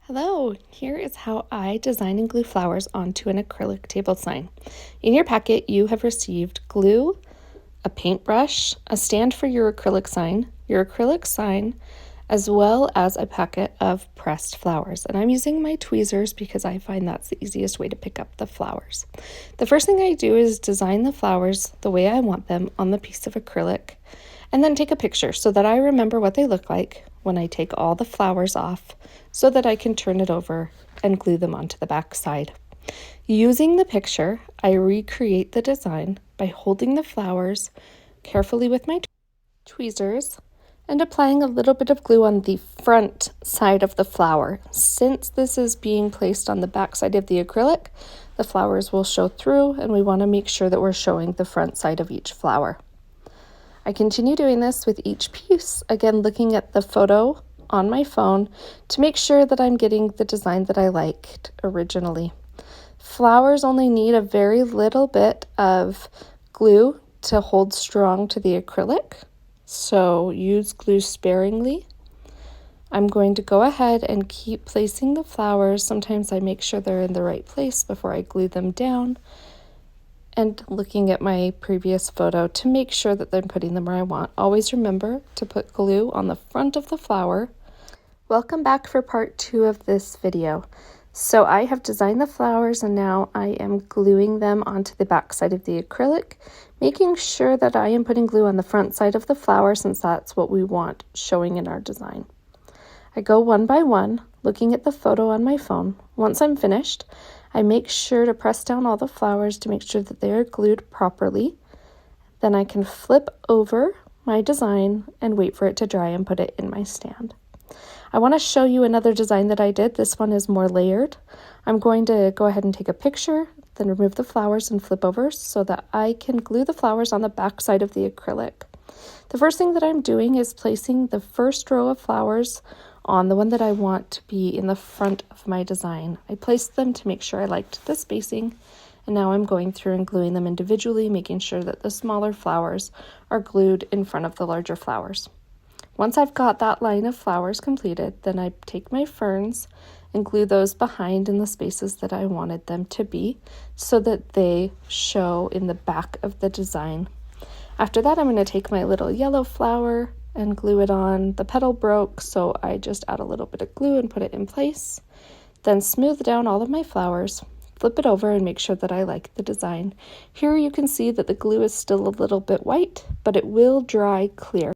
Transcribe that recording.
Hello, here is how I design and glue flowers onto an acrylic table sign. In your packet, you have received glue, a paintbrush, a stand for your acrylic sign, as well as a packet of pressed flowers. And I'm using my tweezers because I find that's the easiest way to pick up the flowers. The first thing I do is design the flowers the way I want them on the piece of acrylic, and then take a picture so that I remember what they look like when I take all the flowers off so that I can turn it over and glue them onto the back side. Using the picture, I recreate the design by holding the flowers carefully with my tweezers and applying a little bit of glue on the front side of the flower. Since this is being placed on the back side of the acrylic, the flowers will show through, and we want to make sure that we're showing the front side of each flower. I continue doing this with each piece, again looking at the photo on my phone to make sure that I'm getting the design that I liked originally. Flowers only need a very little bit of glue to hold strong to the acrylic, so use glue sparingly. I'm going to go ahead and keep placing the flowers. Sometimes I make sure they're in the right place before I glue them down, and looking at my previous photo to make sure that I'm putting them where I want. Always remember to put glue on the front of the flower. Welcome back for part 2 of this video. So I have designed the flowers and now I am gluing them onto the back side of the acrylic, making sure that I am putting glue on the front side of the flower since that's what we want showing in our design. I go one by one, looking at the photo on my phone. Once I'm finished, I make sure to press down all the flowers to make sure that they are glued properly. Then I can flip over my design and wait for it to dry and put it in my stand. I want to show you another design that I did. This one is more layered. I'm going to go ahead and take a picture, then remove the flowers and flip over so that I can glue the flowers on the back side of the acrylic. The first thing that I'm doing is placing the first row of flowers on the one that I want to be in the front of my design. I placed them to make sure I liked the spacing, and now I'm going through and gluing them individually, making sure that the smaller flowers are glued in front of the larger flowers. Once I've got that line of flowers completed, then I take my ferns and glue those behind in the spaces that I wanted them to be so that they show in the back of the design. After that, I'm going to take my little yellow flower and glue it on. The petal broke, so I just add a little bit of glue and put it in place. Then smooth down all of my flowers, flip it over and make sure that I like the design. Here you can see that the glue is still a little bit white, but it will dry clear.